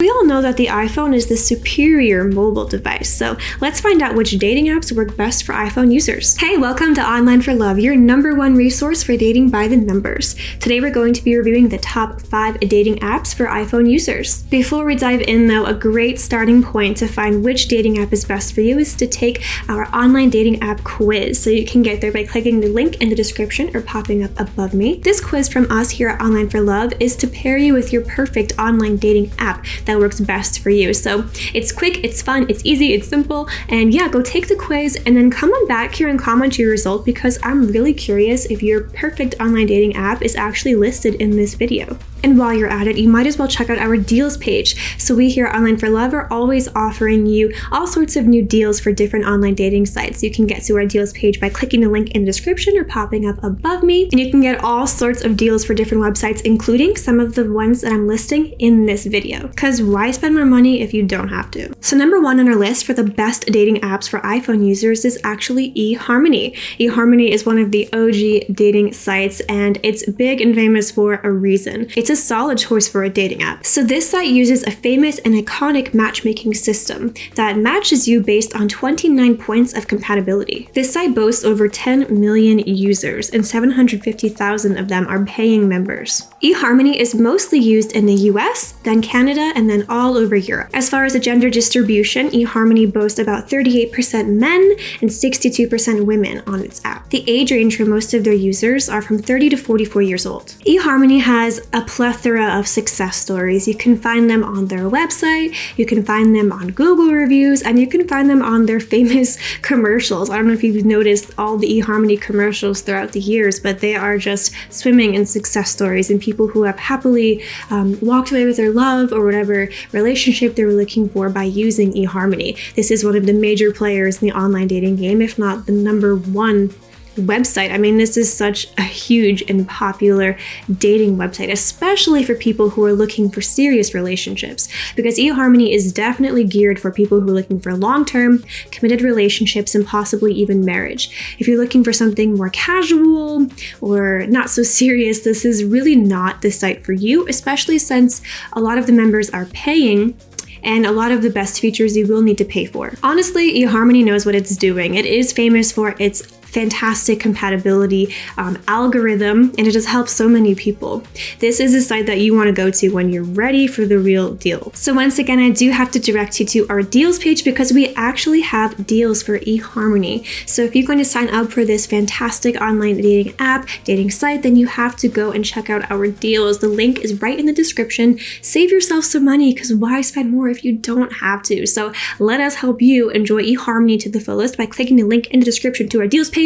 We all know that the iPhone is the superior mobile device, so let's find out which dating apps work best for iPhone users. Hey, welcome to Online for Love, your #1 resource for dating by the numbers. Today we're going to be reviewing the top 5 dating apps for iPhone users. Before we dive in though, a great starting point to find which dating app is best for you is to take our online dating app quiz. So you can get there by clicking the link in the description or popping up above me. This quiz from us here at Online for Love is to pair you with your perfect online dating app that works best for you. So it's quick, it's fun, it's easy, it's simple, and yeah, go take the quiz and then come on back here and comment your result because I'm really curious if your perfect online dating app is actually listed in this video. And while you're at it, you might as well check out our deals page. So we here at Online for Love are always offering you all sorts of new deals for different online dating sites. You can get to our deals page by clicking the link in the description or popping up above me. And you can get all sorts of deals for different websites, including some of the ones that I'm listing in this video. Because why spend more money if you don't have to? So #1 on our list for the best dating apps for iPhone users is actually eHarmony. eHarmony is one of the OG dating sites and it's big and famous for a reason. It's a solid choice for a dating app. So this site uses a famous and iconic matchmaking system that matches you based on 29 points of compatibility. This site boasts over 10 million users and 750,000 of them are paying members. eHarmony is mostly used in the US, then Canada, and then all over Europe. As far as the gender distribution, eHarmony boasts about 38% men and 62% women on its app. The age range for most of their users are from 30 to 44 years old. eHarmony has a plethora of success stories. You can find them on their website, you can find them on Google reviews, and you can find them on their famous commercials. I don't know if you've noticed all the eHarmony commercials throughout the years, but they are just swimming in success stories and people who have happily walked away with their love or whatever relationship they were looking for by using eHarmony. This is one of the major players in the online dating game, if not the #1 website. I mean, this is such a huge and popular dating website, especially for people who are looking for serious relationships, because eHarmony is definitely geared for people who are looking for long-term, committed relationships and possibly even marriage. If you're looking for something more casual or not so serious, this is really not the site for you, especially since a lot of the members are paying and a lot of the best features you will need to pay for. Honestly, eHarmony knows what it's doing. It is famous for its fantastic compatibility algorithm, and it has helped so many people. This is a site that you want to go to when you're ready for the real deal. So once again, I do have to direct you to our deals page because we actually have deals for eHarmony. So if you're going to sign up for this fantastic online dating app, dating site, then you have to go and check out our deals. The link is right in the description. Save yourself some money because why spend more if you don't have to? So let us help you enjoy eHarmony to the fullest by clicking the link in the description to our deals page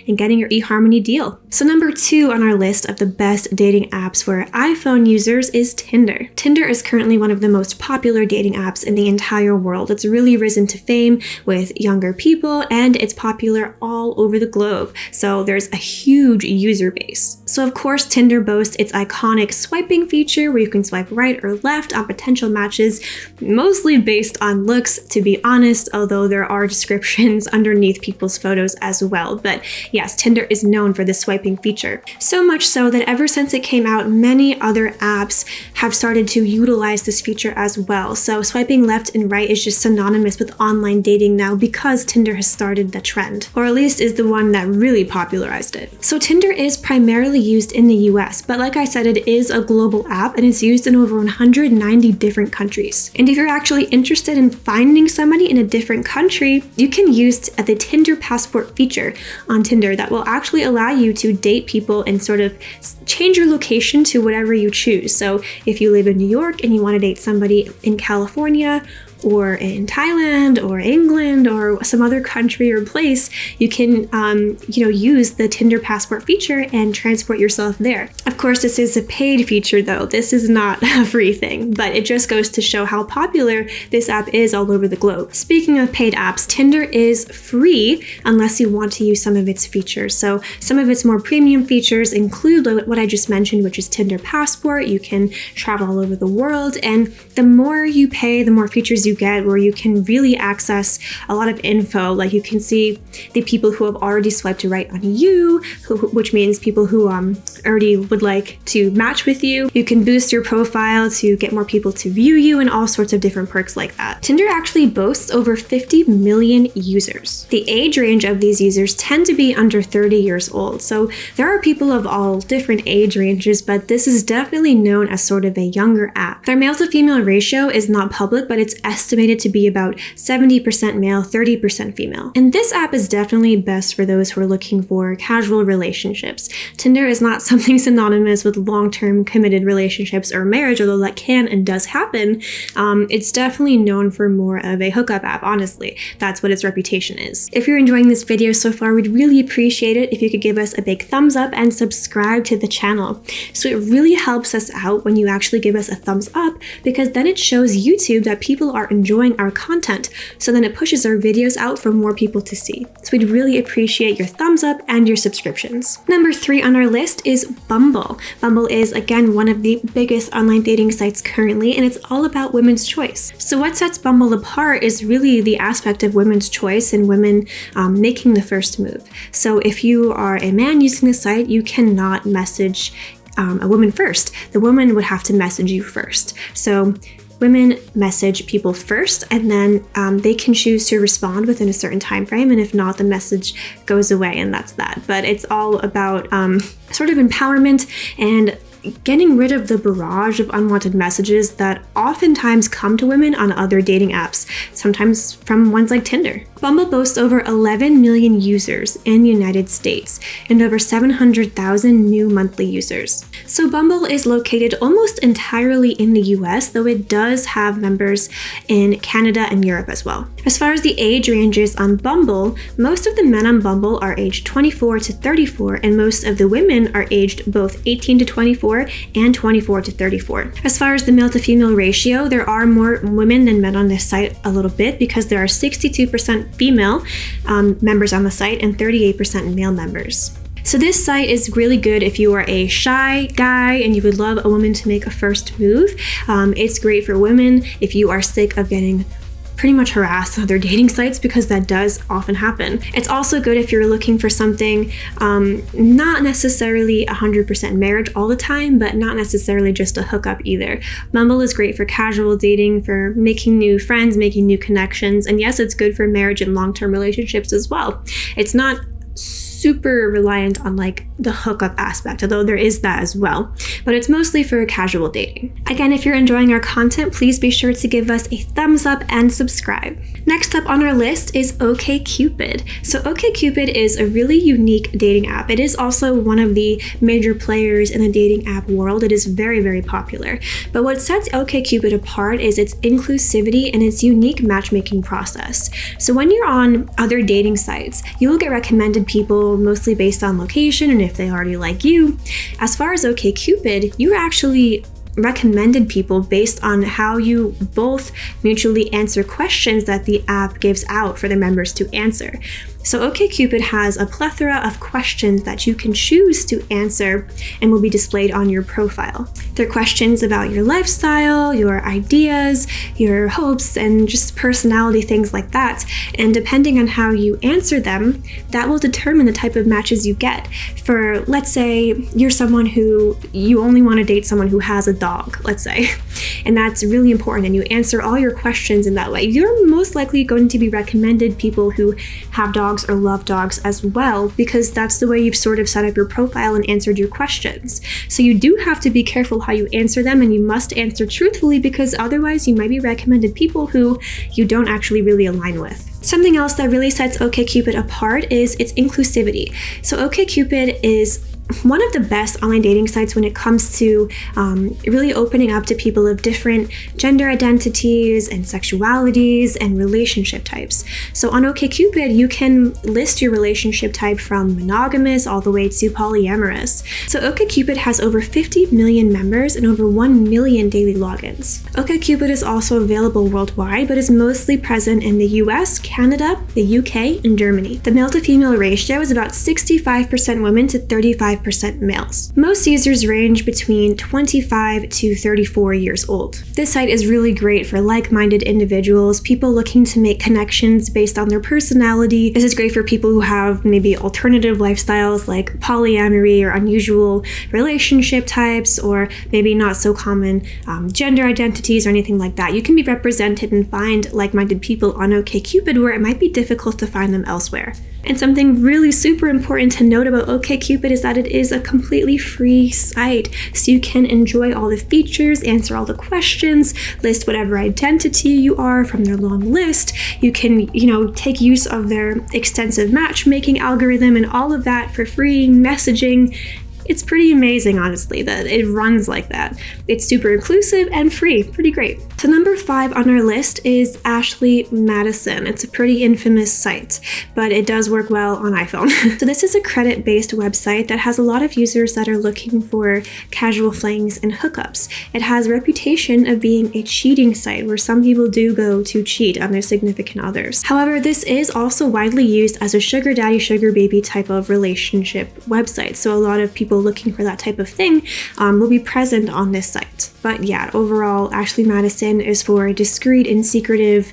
and getting your eHarmony deal. So #2 on our list of the best dating apps for iPhone users is Tinder. Tinder is currently one of the most popular dating apps in the entire world. It's really risen to fame with younger people and it's popular all over the globe. So there's a huge user base. So of course, Tinder boasts its iconic swiping feature where you can swipe right or left on potential matches, mostly based on looks, to be honest, although there are descriptions underneath people's photos as well. But yes, Tinder is known for the swiping feature. So much so that ever since it came out, many other apps have started to utilize this feature as well. So swiping left and right is just synonymous with online dating now because Tinder has started the trend, or at least is the one that really popularized it. So Tinder is primarily used in the US, but like I said, it is a global app and it's used in over 190 different countries. And if you're actually interested in finding somebody in a different country, you can use the Tinder passport feature on Tinder that will actually allow you to date people and sort of change your location to whatever you choose. So if you live in New York and you want to date somebody in California or in Thailand or England or some other country or place, you can use the Tinder passport feature and transport yourself there. Of course, this is a paid feature though. This is not a free thing, but it just goes to show how popular this app is all over the globe. Speaking of paid apps, Tinder is free unless you want to use some of its features. So some of its more premium features include what I just mentioned, which is Tinder Passport. You can travel all over the world, and the more you pay, the more features you get, where you can really access a lot of info. Like you can see the people who have already swiped right on you, which means people who already would like to match with you. You can boost your profile to get more people to view you, and all sorts of different perks like that. Tinder actually boasts over 50 million users. The age range of these users tend to be under 30 years old. So there are people of all different age ranges, but this is definitely known as sort of a younger app. Their male to female ratio is not public, but it's estimated to be about 70% male, 30% female. And this app is definitely best for those who are looking for casual relationships. Tinder is not something synonymous with long-term committed relationships or marriage, although that can and does happen. It's definitely known for more of a hookup app, honestly. That's what its reputation is. If you're enjoying this video so far, we'd really appreciate it if you could give us a big thumbs up and subscribe to the channel. So it really helps us out when you actually give us a thumbs up, because then it shows YouTube that people are enjoying our content. So then it pushes our videos out for more people to see. So we'd really appreciate your thumbs up and your subscriptions. Number 3 on our list is Bumble. Bumble is, again, one of the biggest online dating sites currently, and it's all about women's choice. So what sets Bumble apart is really the aspect of women's choice and women making the first move. So if you are a man using the site, you cannot message a woman first. The woman would have to message you first. So women message people first, and then they can choose to respond within a certain time frame, and if not, the message goes away, and that's that. But it's all about sort of empowerment and getting rid of the barrage of unwanted messages that oftentimes come to women on other dating apps, sometimes from ones like Tinder. Bumble boasts over 11 million users in the United States and over 700,000 new monthly users. So Bumble is located almost entirely in the US, though it does have members in Canada and Europe as well. As far as the age ranges on Bumble, most of the men on Bumble are aged 24 to 34, and most of the women are aged both 18 to 24 and 24 to 34. As far as the male to female ratio, there are more women than men on this site a little bit, because there are 62% female members on the site and 38% male members. So this site is really good if you are a shy guy and you would love a woman to make a first move. It's great for women if you are sick of getting pretty much harassed on other dating sites, because that does often happen. It's also good if you're looking for something not necessarily 100% marriage all the time, but not necessarily just a hookup either. Bumble is great for casual dating, for making new friends, making new connections, and yes, it's good for marriage and long-term relationships as well. It's not super reliant on like the hookup aspect, although there is that as well, but it's mostly for casual dating. Again, if you're enjoying our content, please be sure to give us a thumbs up and subscribe. Next up on our list is OkCupid. So OkCupid is a really unique dating app. It is also one of the major players in the dating app world. It is very, very popular. But what sets OkCupid apart is its inclusivity and its unique matchmaking process. So when you're on other dating sites, you will get recommended people mostly based on location and if they already like you. As far as OkCupid, you're actually recommended people based on how you both mutually answer questions that the app gives out for the members to answer. So OkCupid has a plethora of questions that you can choose to answer and will be displayed on your profile. They're questions about your lifestyle, your ideas, your hopes, and just personality, things like that. And depending on how you answer them, that will determine the type of matches you get. For, let's say, you're someone who you only want to date someone who has a dog, let's say, and that's really important, and you answer all your questions in that way, you're most likely going to be recommended people who have dogs or love dogs as well, because that's the way you've sort of set up your profile and answered your questions. So you do have to be careful how you answer them, and you must answer truthfully, because otherwise you might be recommended people who you don't actually really align with. Something else that really sets OkCupid apart is its inclusivity. So OkCupid is one of the best online dating sites when it comes to really opening up to people of different gender identities and sexualities and relationship types. So on OkCupid, you can list your relationship type from monogamous all the way to polyamorous. So OkCupid has over 50 million members and over 1 million daily logins. OkCupid is also available worldwide, but is mostly present in the US, Canada, the UK, and Germany. The male to female ratio is about 65% women to 35% males. Most users range between 25 to 34 years old. This site is really great for like-minded individuals, people looking to make connections based on their personality. This is great for people who have maybe alternative lifestyles like polyamory or unusual relationship types, or maybe not so common gender identities or anything like that. You can be represented and find like-minded people on OkCupid where it might be difficult to find them elsewhere. And something really super important to note about OkCupid is that it is a completely free site. So you can enjoy all the features, answer all the questions, list whatever identity you are from their long list. You can, take use of their extensive matchmaking algorithm and all of that for free, messaging. It's pretty amazing, honestly, that it runs like that. It's super inclusive and free. Pretty great. So number 5 on our list is Ashley Madison. It's a pretty infamous site, but it does work well on iPhone. So this is a credit-based website that has a lot of users that are looking for casual flings and hookups. It has a reputation of being a cheating site where some people do go to cheat on their significant others. However, this is also widely used as a sugar daddy, sugar baby type of relationship website. So a lot of people looking for that type of thing will be present on this site. But yeah, overall, Ashley Madison is for discreet and secretive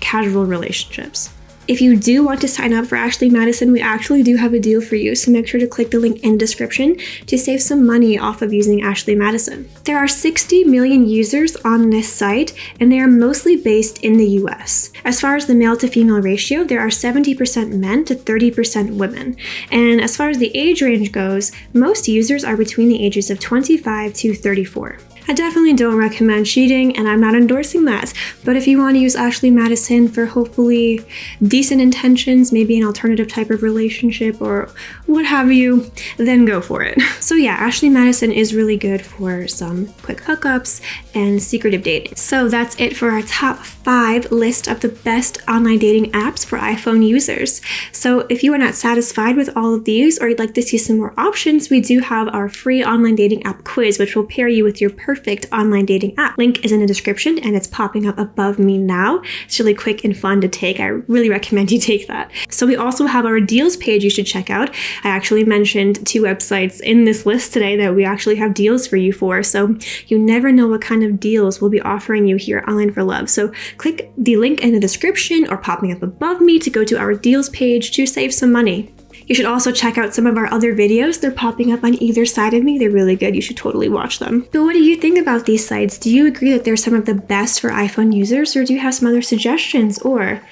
casual relationships. If you do want to sign up for Ashley Madison, we actually do have a deal for you, so make sure to click the link in the description to save some money off of using Ashley Madison. There are 60 million users on this site, and they are mostly based in the US. As far as the male to female ratio, there are 70% men to 30% women. And as far as the age range goes, most users are between the ages of 25 to 34. I definitely don't recommend cheating, and I'm not endorsing that. But if you want to use Ashley Madison for hopefully decent intentions, maybe an alternative type of relationship or what have you, then go for it. So yeah, Ashley Madison is really good for some quick hookups and secretive dating. So that's it for our top 5 list of the best online dating apps for iPhone users. So if you are not satisfied with all of these, or you'd like to see some more options, we do have our free online dating app quiz, which will pair you with your perfect online dating app. Link is in the description and it's popping up above me now. It's really quick and fun to take. I really recommend you take that. So we also have our deals page you should check out. I actually mentioned 2 websites in this list today that we actually have deals for you for. So you never know what kind of deals we'll be offering you here at Online for Love. So click the link in the description or popping up above me to go to our deals page to save some money. You should also check out some of our other videos. They're popping up on either side of me. They're really good. You should totally watch them. So what do you think about these sites? Do you agree that they're some of the best for iPhone users, or do you have some other suggestions? Or are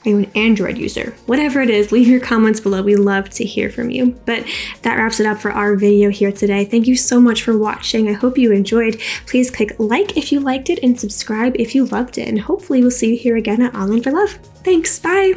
you an Android user? Whatever it is, leave your comments below. We love to hear from you. But that wraps it up for our video here today. Thank you so much for watching. I hope you enjoyed. Please click like if you liked it and subscribe if you loved it. And hopefully we'll see you here again at Online for Love. Thanks. Bye.